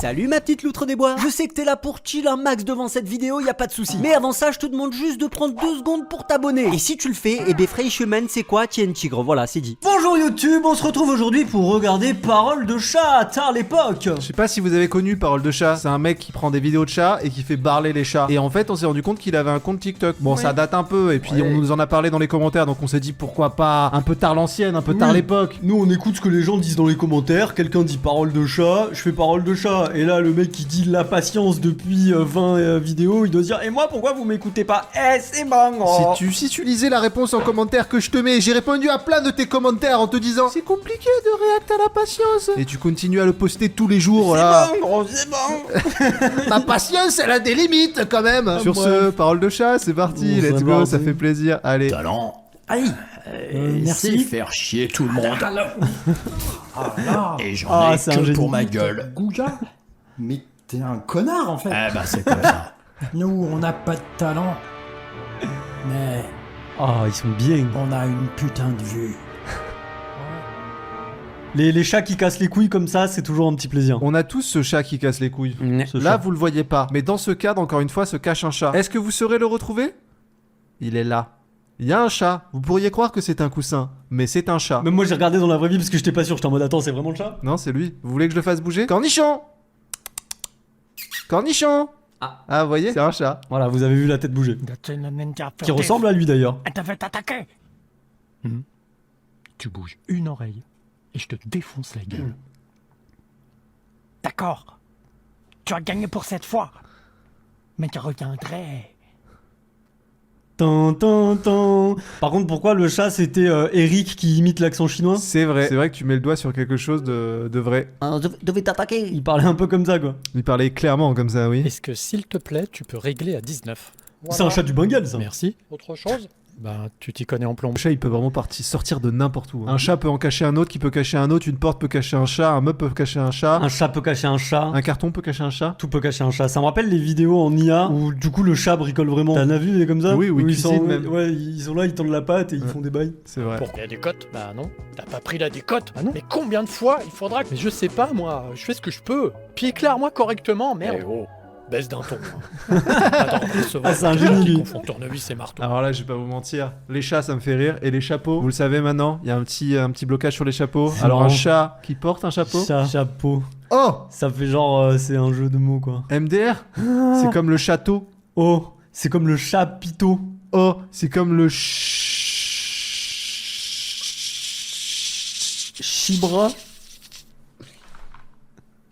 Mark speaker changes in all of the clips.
Speaker 1: Salut ma petite loutre des bois. Je sais que t'es là pour chill un max devant cette vidéo, y a pas de souci. Mais avant ça, je te demande juste de prendre 2 secondes pour t'abonner. Et si tu le fais, et ben Freichemann, c'est quoi? Tiens, tigre, voilà, c'est dit. Bonjour YouTube, on se retrouve aujourd'hui pour regarder Parole de chat, tard l'époque.
Speaker 2: Je sais pas si vous avez connu Parole de chat, c'est un mec qui prend des vidéos de chats et qui fait barler les chats. Et en fait, on s'est rendu compte qu'il avait un compte TikTok. Bon, ça date un peu, et puis on nous en a parlé dans les commentaires, donc on s'est dit pourquoi pas un peu tard l'ancienne, un peu tard l'époque.
Speaker 1: Nous, on écoute ce que les gens disent dans les commentaires. Quelqu'un dit Parole de chat, je fais Parole de chat. Et là, le mec qui dit la patience depuis 20 vidéos, il doit dire et moi, pourquoi vous m'écoutez pas? Eh, c'est bon. Oh.
Speaker 2: Si tu lisais la réponse en commentaire que je te mets, j'ai répondu à plein de tes commentaires en te disant c'est compliqué de réacter à la patience. Et tu continues à le poster tous les jours. Voilà.
Speaker 1: C'est bon, gros, c'est bon.
Speaker 2: Ma patience, elle a des limites quand même. Sur ce, Parole de chat, c'est parti. Let's go, ça fait plaisir. Allez.
Speaker 3: Talent.
Speaker 1: Aïe.
Speaker 3: Merci. Faire chier tout le monde. Et j'en ai
Speaker 1: c'est un
Speaker 3: que pour
Speaker 1: génie.
Speaker 3: ma gueule.
Speaker 4: Gouga, mais t'es un connard en fait.
Speaker 3: Eh bah c'est comme ça.
Speaker 4: Nous, on n'a pas de talent, mais
Speaker 1: Oh, ils sont bien.
Speaker 4: on a une putain de vue.
Speaker 1: Les chats qui cassent les couilles comme ça, c'est toujours un petit plaisir.
Speaker 2: On a tous ce chat qui casse les couilles.
Speaker 1: Ce
Speaker 2: Là,
Speaker 1: chat.
Speaker 2: vous le voyez pas. Mais dans ce cadre, encore une fois, se cache un chat. Est-ce que vous saurez le retrouver? Il est là. Il y a un chat. Vous pourriez croire que c'est un coussin, mais c'est un chat.
Speaker 1: Même moi, j'ai regardé dans la vraie vie parce que j'étais pas sûr. J'étais en mode attends, c'est vraiment le chat?
Speaker 2: Non, c'est lui. Vous voulez que je le fasse bouger? Cornichon! Cornichon! Ah, vous voyez? C'est un chat.
Speaker 1: Voilà, vous avez vu la tête bouger. Qui ressemble à lui d'ailleurs.
Speaker 5: Elle devait t'attaquer. Tu bouges une oreille et je te défonce la gueule. D'accord. Tu as gagné pour cette fois. Mais tu reviendrais.
Speaker 1: Tan, tan, tan. Par contre, pourquoi le chat c'était Eric qui imite l'accent chinois?
Speaker 2: C'est vrai. C'est vrai que tu mets le doigt sur quelque chose de vrai.
Speaker 1: Je devais t'attaquer. Il parlait un peu comme ça quoi.
Speaker 2: Il parlait clairement comme ça, oui.
Speaker 5: Est-ce que s'il te plaît, tu peux régler à 19?
Speaker 1: C'est un chat du Bengale ça.
Speaker 5: Merci. Autre chose? Ben, tu t'y connais en plomb.
Speaker 2: Le chat, il peut vraiment sortir de n'importe où. Un chat peut en cacher un autre, qui peut cacher un autre, une porte peut cacher un chat, un meuble peut cacher un chat,
Speaker 1: Un chat peut cacher un chat.
Speaker 2: un carton peut cacher un chat.
Speaker 1: Tout peut cacher un chat. Ça me rappelle les vidéos en IA où du coup le chat bricole vraiment. T'en as vu des comme ça?
Speaker 2: Oui, oui,
Speaker 1: Où ils
Speaker 2: cuisine
Speaker 1: sont,
Speaker 2: même.
Speaker 1: ouais, ils sont là, ils tendent la patte et ils font des bails.
Speaker 2: C'est vrai.
Speaker 5: Pourquoi? La décote? Bah non. T'as pas pris la décote? Ah non. Mais combien de fois il faudra que... Mais je sais pas, moi. Je fais ce que je peux. Puis éclaire-moi correctement, merde. Baisse d'un ton. Attends,
Speaker 1: C'est un génie lui.
Speaker 5: confond tournevis et marteau.
Speaker 2: Alors là, je vais pas vous mentir, les chats ça me fait rire, et les chapeaux, vous le savez maintenant, il y a un petit blocage sur les chapeaux.
Speaker 1: C'est
Speaker 2: Alors un
Speaker 1: marrant.
Speaker 2: chat qui porte un chapeau.
Speaker 1: Chapeau.
Speaker 2: Oh,
Speaker 1: Ça fait genre c'est un jeu de mots quoi.
Speaker 2: MDR, c'est comme le château.
Speaker 1: Oh, c'est comme le chapiteau.
Speaker 2: Oh, c'est comme le
Speaker 1: Chibra.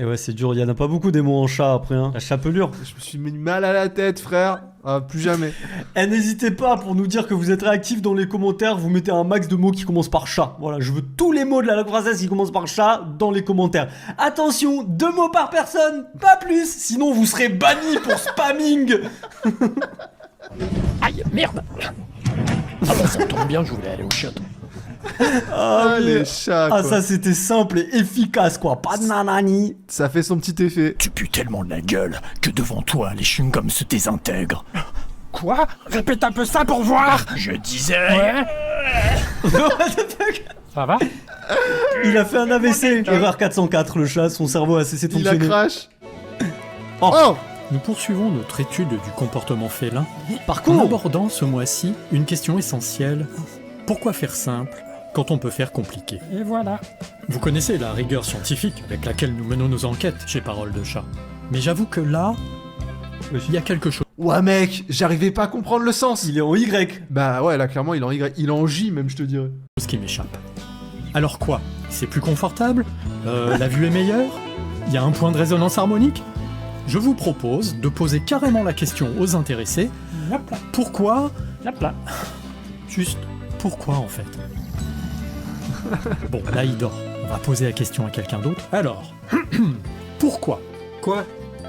Speaker 1: Et ouais, c'est dur, il y en a pas beaucoup des mots en chat après hein. La chapelure.
Speaker 2: Je me suis mis mal à la tête, frère. Ah, plus jamais.
Speaker 1: Et n'hésitez pas pour nous dire que vous êtes réactifs dans les commentaires, vous mettez un max de mots qui commencent par chat. Voilà, je veux tous les mots de la langue française qui commencent par chat dans les commentaires. Attention, 2 mots par personne, pas plus, sinon vous serez banni pour spamming.
Speaker 5: Aïe, merde. Ah bah ça tombe bien, je voulais aller au chiottes.
Speaker 2: Ah,
Speaker 1: oui.
Speaker 2: les chats, quoi.
Speaker 1: Ah ça c'était simple et efficace quoi, pas de nanani.
Speaker 2: Ça fait son petit effet.
Speaker 3: Tu pues tellement de la gueule que devant toi les chewing-gums se désintègrent.
Speaker 5: Quoi? Répète un peu ça pour voir.
Speaker 3: Je disais.
Speaker 5: Ça va?
Speaker 1: Il a fait un AVC. Erreur 404, le chat, son cerveau a cessé de
Speaker 2: Il a
Speaker 1: fonctionner.
Speaker 2: crash.
Speaker 1: Oh.
Speaker 2: Oh,
Speaker 5: Nous poursuivons notre étude du comportement félin en
Speaker 1: Parcours.
Speaker 5: abordant ce mois-ci une question essentielle. Pourquoi faire simple quand on peut faire compliqué? Et voilà. Vous connaissez la rigueur scientifique avec laquelle nous menons nos enquêtes chez Parole de chat. Mais j'avoue que là, il y a quelque chose
Speaker 2: ouais mec, j'arrivais pas à comprendre le sens.
Speaker 1: Il est en Y.
Speaker 2: Bah ouais, là clairement il est en Y, il est en J même, je te dirais.
Speaker 5: qui m'échappe. Alors quoi? C'est plus confortable? La vue est meilleure? Il y a un point de résonance harmonique? Je vous propose de poser carrément la question aux intéressés. Pourquoi? Juste pourquoi en fait? Bon, là il dort. On va poser la question à quelqu'un d'autre. Alors, pourquoi?
Speaker 4: Quoi?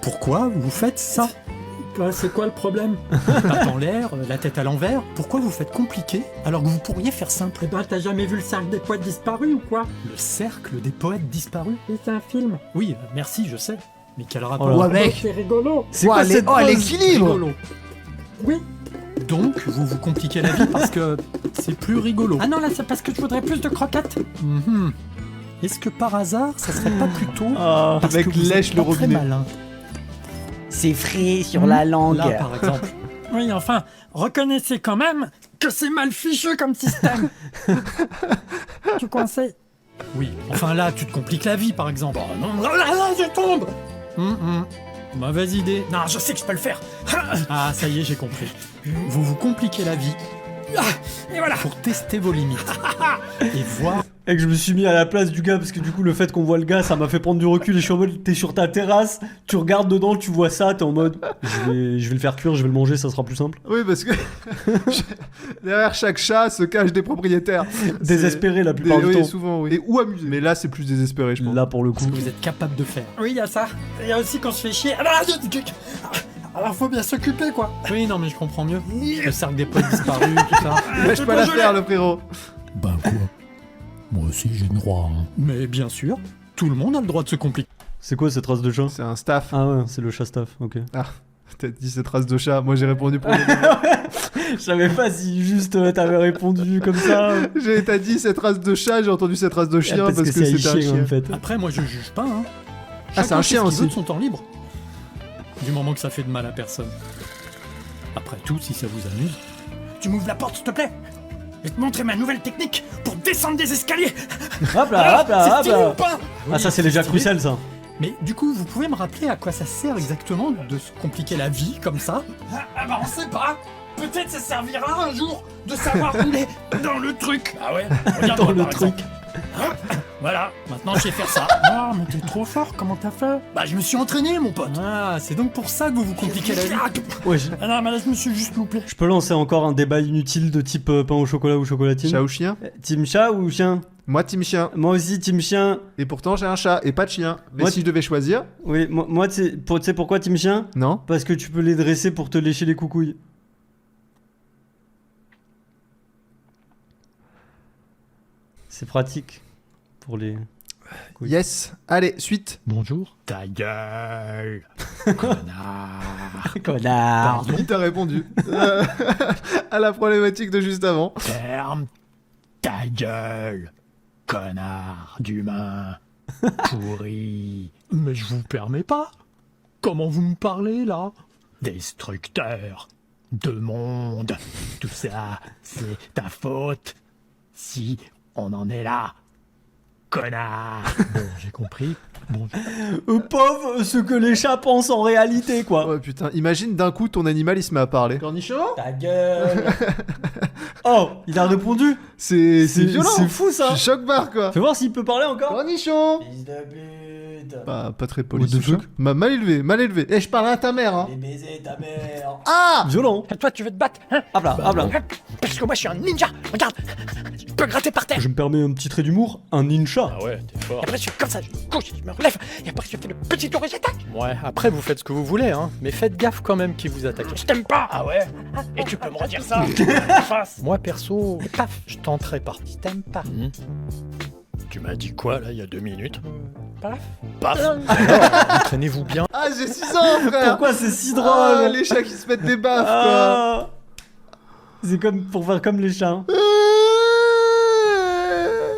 Speaker 5: Pourquoi vous faites ça?
Speaker 4: C'est quoi le problème?
Speaker 5: Patte en l'air, la tête à l'envers. Pourquoi vous faites compliqué alors que vous pourriez faire simple?
Speaker 4: Eh ben, t'as jamais vu le cercle des poètes disparus ou quoi?
Speaker 5: Le cercle des poètes disparus?
Speaker 4: C'est un film.
Speaker 5: Oui, merci, je sais. Mais quel rapport?
Speaker 1: Oh là.
Speaker 2: Ouais mec.
Speaker 4: C'est rigolo.
Speaker 1: C'est quoi cette pause
Speaker 2: l'équilibre.
Speaker 5: Rigolo.
Speaker 4: Oui.
Speaker 5: Donc, vous vous compliquez la vie parce que c'est plus rigolo.
Speaker 4: Ah non, là, c'est parce que je voudrais plus de croquettes.
Speaker 5: Mhm. Est-ce que par hasard, ça serait pas plutôt...
Speaker 1: Ah,
Speaker 5: parce
Speaker 2: mec
Speaker 5: que vous
Speaker 2: lèche
Speaker 5: êtes
Speaker 2: le
Speaker 5: pas très
Speaker 2: robinet.
Speaker 5: malin.
Speaker 1: c'est frais sur la langue.
Speaker 5: Là, par exemple.
Speaker 4: Oui, enfin, reconnaissez quand même que c'est mal fichu comme système. Tu conseilles?
Speaker 5: Oui, enfin là, tu te compliques la vie, par exemple. Oh non, là, je tombe. Mauvaise idée.
Speaker 4: Non, je sais que je peux le faire.
Speaker 5: Ah, ça y est, j'ai compris. Vous vous compliquez la vie
Speaker 4: Et voilà.
Speaker 5: pour tester vos limites. Et voir...
Speaker 1: Et que je me suis mis à la place du gars parce que du coup le fait qu'on voit le gars ça m'a fait prendre du recul et je suis en mode t'es sur ta terrasse, tu regardes dedans, tu vois ça, t'es en mode je vais le faire cuire, je vais le manger, ça sera plus simple.
Speaker 2: Oui, parce que derrière chaque chat se cachent des propriétaires.
Speaker 1: Désespéré la plupart du
Speaker 2: oui,
Speaker 1: temps.
Speaker 2: souvent, oui. Et ou amusé. Mais là, c'est plus désespéré, je pense.
Speaker 1: Là pour le coup.
Speaker 5: ce que vous êtes capable de faire.
Speaker 4: Oui, il y a ça. Il y a aussi quand je fais chier. Alors faut bien s'occuper, quoi.
Speaker 5: Oui, non, mais je comprends mieux. Le cercle des potes disparus, tout ça.
Speaker 2: Lâche pas l'affaire, le frérot.
Speaker 3: Ben quoi? Moi aussi j'ai le droit. Hein.
Speaker 5: Mais bien sûr, tout le monde a le droit de se compliquer.
Speaker 1: C'est quoi cette race de chat?
Speaker 2: C'est un staff.
Speaker 1: Ah ouais, c'est le chat staff, ok.
Speaker 2: T'as dit cette race de chat. Moi, j'ai répondu pour
Speaker 1: Je savais pas si juste t'avais répondu comme ça.
Speaker 2: T'as dit cette race de chat, j'ai entendu cette race de chien parce que
Speaker 1: c'est
Speaker 2: c'était un chien.
Speaker 1: en fait.
Speaker 5: Après, moi, je juge pas, hein.
Speaker 2: Ah, c'est un
Speaker 5: Chacun
Speaker 2: chien
Speaker 5: fait ce qu'il veut
Speaker 2: aussi.
Speaker 5: de son temps libre. Du moment que ça fait de mal à personne. Après tout, si ça vous amuse.
Speaker 4: Tu m'ouvres la porte, s'il te plaît. Je vais te montrer ma nouvelle technique pour descendre des escaliers.
Speaker 1: Hop là, hop là,
Speaker 4: C'est
Speaker 1: hop
Speaker 4: stylé
Speaker 1: là.
Speaker 4: ou pas?
Speaker 1: Ah ça c'est les Jacques Roussel ça.
Speaker 5: Mais du coup, vous pouvez me rappeler à quoi ça sert exactement de se compliquer la vie comme ça?
Speaker 4: Ah bah on sait pas. Peut-être ça servira un jour de savoir où est dans le truc. Ah ouais. Regarde
Speaker 1: Dans le
Speaker 4: par
Speaker 1: truc.
Speaker 4: exemple. Voilà. Maintenant je sais faire ça.
Speaker 5: Ah, mais t'es trop fort, comment t'as fait?
Speaker 4: Bah je me suis entraîné, mon pote.
Speaker 5: Ah, c'est donc pour ça que vous vous compliquez la vie.
Speaker 1: Ouais,
Speaker 4: Ah non, mais là je me suis juste loupé.
Speaker 1: je peux lancer encore un débat inutile de type pain au chocolat ou chocolatine.
Speaker 2: Chat ou chien?
Speaker 1: Team chat ou chien?
Speaker 2: Moi, team chien.
Speaker 1: Moi aussi team chien.
Speaker 2: Et pourtant, j'ai un chat et pas de chien. Mais
Speaker 1: Moi,
Speaker 2: si je devais choisir,
Speaker 1: Oui, moi tu sais pourquoi team chien?
Speaker 2: non.
Speaker 1: Parce que tu peux les dresser pour te lécher les coucouilles. C'est pratique pour les... Oui.
Speaker 2: Yes. Allez, suite.
Speaker 5: Bonjour.
Speaker 3: Ta gueule.
Speaker 1: Connard.
Speaker 2: Il t'a répondu à la problématique de juste avant.
Speaker 3: Ferme ta gueule. Connard d'humain. Pourri.
Speaker 5: Mais je vous permets pas. Comment vous me parlez là?
Speaker 3: Destructeur de monde. Tout ça, c'est ta faute. Si on en est là. Connard.
Speaker 5: Bon, j'ai compris. Bon,
Speaker 1: Pauvre ce que les chats pensent en réalité quoi.
Speaker 2: Oh putain, imagine d'un coup ton animal il se met à parler. Cornichon?
Speaker 1: Ta gueule. Oh, il a répondu.
Speaker 2: C'est violent.
Speaker 1: C'est fou ça.
Speaker 2: Je suis choc-barre quoi.
Speaker 1: Fais voir s'il peut parler encore.
Speaker 2: Cornichon!
Speaker 1: Fils de pute.
Speaker 2: Pas très poli.
Speaker 1: What the
Speaker 2: ce chat.
Speaker 1: fuck?
Speaker 2: Mal élevé, mal élevé. Et je parle à ta mère, hein.
Speaker 1: Et baiser ta mère.
Speaker 2: Ah!
Speaker 1: Violent.
Speaker 4: Et toi tu veux te battre, hein?
Speaker 1: Hop là, hop là.
Speaker 4: Parce que moi je suis un ninja. Regarde. Je peux gratter par terre.
Speaker 1: Je me permets un petit trait d'humour, un ninja.
Speaker 5: ah ouais, t'es fort.
Speaker 4: Et après je suis comme ça, je me couche, je me relève. Et après je fais le petit tour et j'attaque.
Speaker 5: Ouais, après vous faites ce que vous voulez, hein. Mais faites gaffe quand même qui vous attaque.
Speaker 4: Je t'aime pas.
Speaker 5: Ah ouais?
Speaker 4: Et tu peux me redire ça en face.
Speaker 5: Moi perso,
Speaker 4: Et paf.
Speaker 5: je tenterai pas.
Speaker 4: Je t'aime pas.
Speaker 5: Tu m'as dit quoi là il y a 2 minutes?
Speaker 4: Paf.
Speaker 5: Paf. Alors, entraînez-vous bien.
Speaker 2: Ah, j'ai 6 ans, frère!
Speaker 1: Pourquoi c'est si
Speaker 2: Ah,
Speaker 1: drôle?
Speaker 2: les chats qui se mettent des baffes, quoi!
Speaker 1: Ah. C'est comme pour faire comme les chats.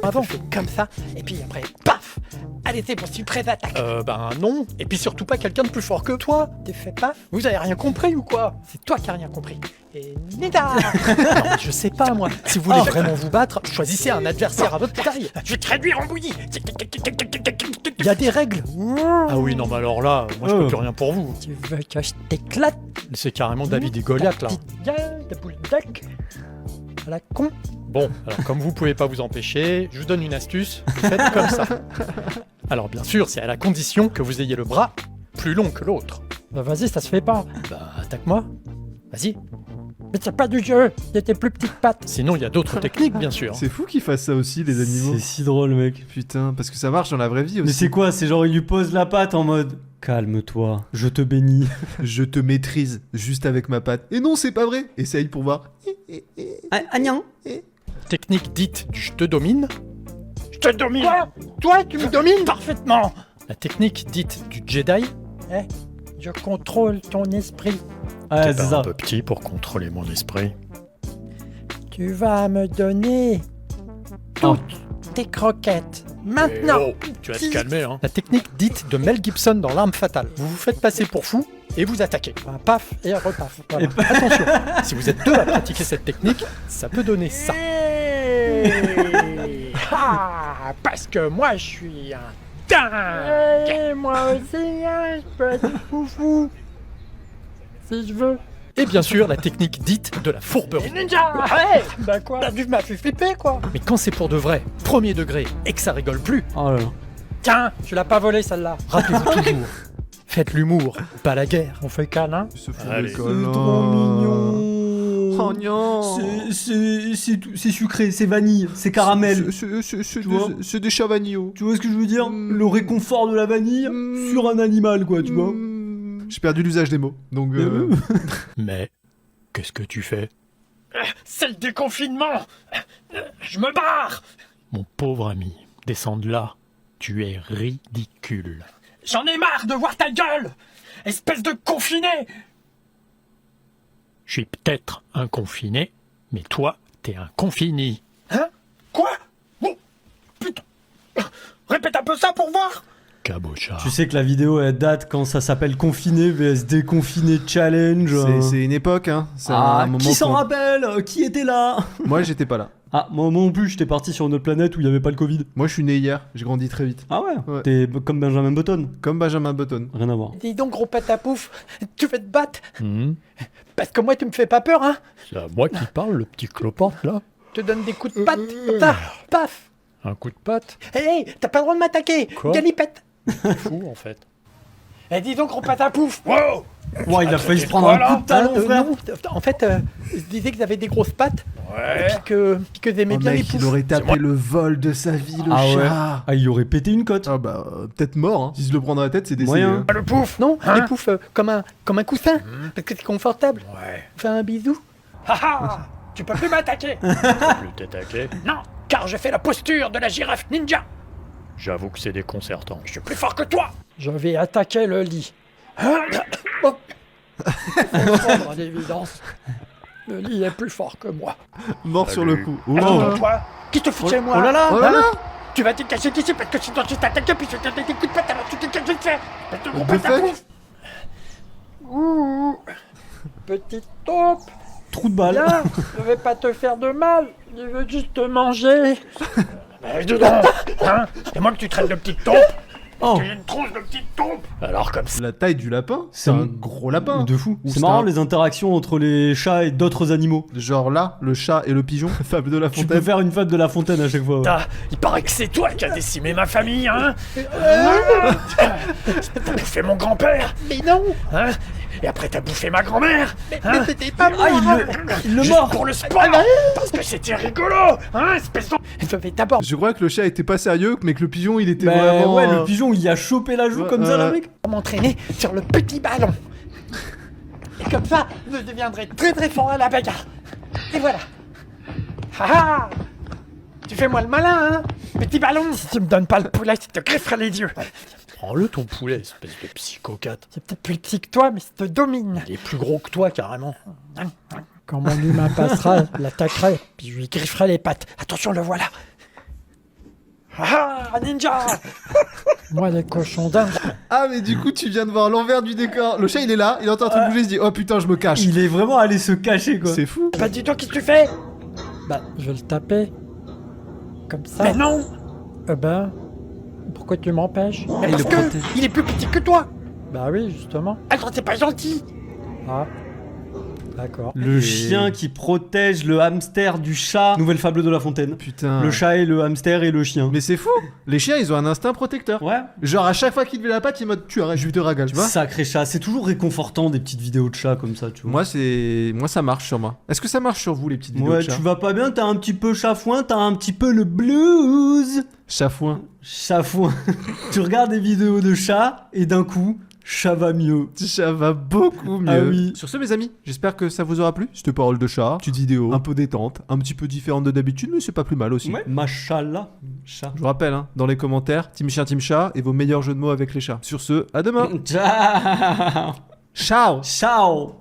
Speaker 4: Avant, je fais comme ça. Et puis après, paf. Allez, c'est bon, je suis prêt à attaquer.
Speaker 5: Ben non. Et puis surtout pas quelqu'un de plus fort que toi.
Speaker 4: T'es fait paf.
Speaker 5: Vous avez rien compris ou quoi?
Speaker 4: C'est toi qui as rien compris. Et Nida.
Speaker 5: Non, mais je sais pas moi. Si vous voulez vraiment vous battre, choisissez un adversaire à votre taille.
Speaker 4: Je vais te réduire en bouillie.
Speaker 5: Il y a des règles. Ah oui, non mais alors là, moi je peux plus rien pour vous.
Speaker 4: Tu veux que je t'éclate?
Speaker 5: C'est carrément David et Goliath là.
Speaker 4: Petite gueule de boule d'œuf. À la con.
Speaker 5: Bon, alors comme vous pouvez pas vous empêcher, je vous donne une astuce, vous faites comme ça. Alors bien sûr, c'est à la condition que vous ayez le bras plus long que l'autre.
Speaker 4: Bah vas-y, ça se fait pas.
Speaker 5: Bah attaque-moi, vas-y.
Speaker 4: Mais c'est pas du jeu. Il y a tes plus petites pattes.
Speaker 5: Sinon il y a d'autres techniques bien sûr.
Speaker 2: C'est fou qu'ils fassent ça aussi, les animaux.
Speaker 1: C'est si drôle, mec.
Speaker 2: Putain, parce que ça marche dans la vraie vie aussi.
Speaker 1: Mais c'est quoi? C'est genre il lui pose la patte en mode calme-toi, je te bénis.
Speaker 2: Je te maîtrise juste avec ma patte. Et non, c'est pas vrai. Essaye pour voir.
Speaker 1: Agnan.
Speaker 5: Technique dite du je te domine.
Speaker 4: Je te domine. Quoi? Toi, tu me domines parfaitement.
Speaker 5: La technique dite du Jedi.
Speaker 4: Je contrôle ton esprit.
Speaker 1: Ouais,
Speaker 5: T'es
Speaker 1: c'est
Speaker 5: pas
Speaker 1: ça.
Speaker 5: un peu petit pour contrôler mon esprit.
Speaker 4: Tu vas me donner toutes tes croquettes. Maintenant.
Speaker 5: Tu vas te calmer, hein. La technique dite de Mel Gibson dans L'Arme Fatale. Vous vous faites passer pour fou et vous attaquez. Un paf et un repaf. Voilà. Attention, si vous êtes deux à pratiquer cette technique, ça peut donner ça. Parce que moi, je suis un dingue.
Speaker 4: Moi aussi, hein, je peux être foufou. Si je veux.
Speaker 5: Et bien sûr, la technique dite de la fourberie.
Speaker 4: Ninja. Ouais. Bah quoi?
Speaker 5: Tu m'as fait flipper, quoi. Mais quand c'est pour de vrai, premier degré, et que ça rigole plus,
Speaker 1: Oh là là.
Speaker 4: Tiens, tu l'as pas volé celle-là.
Speaker 5: rappelez-vous toujours. Faites l'humour, pas la guerre.
Speaker 4: On fait câlin.
Speaker 2: Il se fout
Speaker 5: Allez.
Speaker 2: des
Speaker 1: C'est
Speaker 2: câlins.
Speaker 1: trop mignon.
Speaker 2: Oh non.
Speaker 1: C'est sucré, c'est vanille, c'est caramel.
Speaker 2: C'est
Speaker 1: Tu vois
Speaker 2: c'est des chats vanillos.
Speaker 1: Tu vois ce que je veux dire? Le réconfort de la vanille sur un animal, quoi, tu vois.
Speaker 2: J'ai perdu l'usage des mots. Donc.
Speaker 5: Mais, qu'est-ce que tu fais?
Speaker 4: C'est le déconfinement. Je me barre.
Speaker 5: Mon pauvre ami, descends de là. Tu es ridicule.
Speaker 4: J'en ai marre de voir ta gueule. Espèce de confiné.
Speaker 5: Je suis peut-être un confiné, mais toi, t'es un confini.
Speaker 4: Hein? Quoi? Oh, putain. Répète un peu ça pour voir.
Speaker 5: Cabochard.
Speaker 1: Tu sais que la vidéo elle date quand ça s'appelle Confiné vs Déconfiné Challenge.
Speaker 2: C'est une époque, hein. C'est
Speaker 1: Ah,
Speaker 2: un moment
Speaker 1: qui s'en
Speaker 2: qu'on-
Speaker 1: rappelle? Qui était là?
Speaker 2: Moi, j'étais pas là.
Speaker 1: Ah, moi non plus, j'étais parti sur une autre planète où il n'y avait pas le Covid.
Speaker 2: Moi, je suis né hier. J'ai grandi très vite.
Speaker 1: Ah ouais,
Speaker 2: Ouais.
Speaker 1: T'es comme Benjamin Button.
Speaker 2: Comme Benjamin Button.
Speaker 1: Rien à voir.
Speaker 4: Dis donc, gros patapouf, tu veux te battre?
Speaker 5: Hmm,
Speaker 4: Parce que moi, tu me fais pas peur, hein?
Speaker 5: c'est à moi qui parle, le petit cloporte, là.
Speaker 4: Je te donne des coups de patte, comme ça, paf.
Speaker 5: Un coup de patte.
Speaker 4: Hé, t'as pas le droit de m'attaquer.
Speaker 5: Quoi?
Speaker 4: Galipette.
Speaker 5: Fou, en fait.
Speaker 4: Eh, dis donc, gros patapouf. Wow.
Speaker 1: Ouais, il a failli se prendre
Speaker 4: quoi,
Speaker 1: un
Speaker 4: là
Speaker 1: coup de talon, frère.
Speaker 4: non, en fait, je disais que t'avais des grosses pattes.
Speaker 5: Ouais.
Speaker 4: Puis que t'aimais
Speaker 2: Oh
Speaker 4: bien
Speaker 2: mec,
Speaker 4: les
Speaker 2: il
Speaker 4: poufs.
Speaker 2: aurait tapé le vol de sa vie, le
Speaker 1: Ah ouais.
Speaker 2: chat.
Speaker 1: Ah, il aurait pété une cote.
Speaker 2: Ah bah, peut-être mort, hein. Si je le prends dans la tête, c'est décédé.
Speaker 1: Moyen.
Speaker 2: hein.
Speaker 4: Ah, le pouf. Non,
Speaker 5: Hein?
Speaker 4: les poufs comme un coussin. Parce que c'est confortable.
Speaker 5: Ouais.
Speaker 4: Fais un bisou. Haha. Tu peux plus m'attaquer.
Speaker 5: Plus t'attaquer.
Speaker 4: Non, car je fais la posture de la girafe ninja.
Speaker 5: J'avoue que c'est déconcertant.
Speaker 4: Je suis plus fort que toi. Je vais attaquer le lit. Oh. À l'évidence. Le lit est plus fort que moi.
Speaker 2: Mort sur le coup. Oh.
Speaker 4: Attends, toi, qui te fout chez moi?
Speaker 1: Oh là là.
Speaker 2: Oh là là.
Speaker 4: Tu vas te cacher d'ici parce que sinon je t'attaque puis je te donne des coups de patte alors tu te caches vite fait. Espèce de gros
Speaker 2: The
Speaker 4: patapouf. Ouh. Petite taupe.
Speaker 1: Trou de balle.
Speaker 4: Viens, je vais pas te faire de mal. Je veux juste te manger. Dis donc, hein? C'est moi que tu traites de petite taupe.
Speaker 1: Oh,
Speaker 4: Tu es une trousse de petite taupe.
Speaker 5: Alors comme ça.
Speaker 2: La taille du lapin,
Speaker 1: C'est
Speaker 2: c'est un
Speaker 1: un-
Speaker 2: gros lapin.
Speaker 1: de fou.
Speaker 2: Ou
Speaker 1: C'est marrant
Speaker 2: un-
Speaker 1: les interactions entre les chats et d'autres animaux.
Speaker 2: Genre là, le chat et le pigeon, fable de la
Speaker 1: Tu peux
Speaker 2: fontaine.
Speaker 1: faire une fable de La Fontaine à chaque fois. ouais.
Speaker 4: Il paraît que c'est toi qui as décimé ma famille, hein? T'as bouffé mon grand-père. Mais non. Hein? Et après t'as bouffé ma grand-mère. Mais c'était pas moi.
Speaker 1: Il le
Speaker 4: Juste
Speaker 1: mord.
Speaker 4: pour le sport. Parce que c'était rigolo. Hein, espèce de... Je vais d'abord...
Speaker 2: Je crois que le chat était pas sérieux, mais que le pigeon il était
Speaker 1: Bah
Speaker 2: vraiment.
Speaker 1: ouais, le pigeon il a chopé la joue
Speaker 2: Ouais,
Speaker 1: comme ça,
Speaker 2: ouais.
Speaker 1: le mec.
Speaker 4: m'entraîner sur le petit ballon. Et comme ça, je deviendrai très très fort à la bagarre. Et voilà. Ah ah. Tu fais moi le malin, hein? Petit ballon. Si tu me donnes pas le poulet, je te grefferai les yeux.
Speaker 5: Prends-le ton poulet, espèce de psychocate.
Speaker 4: C'est peut-être plus petit que toi, mais ça te domine.
Speaker 5: Il est plus gros que toi, carrément.
Speaker 4: Quand mon humain passera, je l'attaquerai, puis je lui grifferai les pattes. Attention, le voilà. Ah ah, ninja. Moi, les cochons d'Inde.
Speaker 2: Ah, mais du coup, tu viens de voir l'envers du décor. Le chat il est là, il entend un truc bouger, il se dit oh putain, je me cache.
Speaker 1: Il est vraiment allé se cacher quoi.
Speaker 2: C'est fou.
Speaker 4: Bah, dis-toi, qu'est-ce que tu fais? Bah, je vais le taper. Comme ça. Mais non. Ben, pourquoi tu m'empêches?
Speaker 1: il
Speaker 4: Parce
Speaker 1: le
Speaker 4: que
Speaker 1: protège.
Speaker 4: il est plus petit que toi. Bah oui, justement. Alors, c'est pas gentil. Ah. D'accord.
Speaker 1: Le chien qui protège le hamster du chat. Nouvelle fable de La Fontaine.
Speaker 2: Putain.
Speaker 1: Le chat et le hamster et le chien.
Speaker 2: Mais c'est fou. Les chiens ils ont un instinct protecteur.
Speaker 1: Ouais.
Speaker 2: Genre à chaque fois qu'il te met la patte, il est mode tu arrêtes, je te ragale, tu vois.
Speaker 1: Sacré chat. C'est toujours réconfortant des petites vidéos de chat comme ça, tu vois.
Speaker 2: Moi ça marche sur moi. Est-ce que ça marche sur vous les petites vidéos
Speaker 1: Ouais,
Speaker 2: de chat?
Speaker 1: tu vas pas bien, t'as un petit peu chafouin, t'as un petit peu le blues.
Speaker 2: Chafouin.
Speaker 1: Chafouin. Tu regardes des vidéos de chat et d'un coup, chat va mieux.
Speaker 2: Ça va beaucoup mieux.
Speaker 1: Ah oui.
Speaker 2: Sur ce, mes amis, j'espère que ça vous aura plu. C'était Parole de chat, petite vidéo, un peu détente, un petit peu différente de d'habitude, mais c'est pas plus mal aussi.
Speaker 1: Ouais. Machallah. Chat.
Speaker 2: Je vous rappelle, hein, dans les commentaires, team chien, team chat, et vos meilleurs jeux de mots avec les chats. Sur ce, à demain.
Speaker 1: Ciao.
Speaker 2: Ciao.
Speaker 1: Ciao.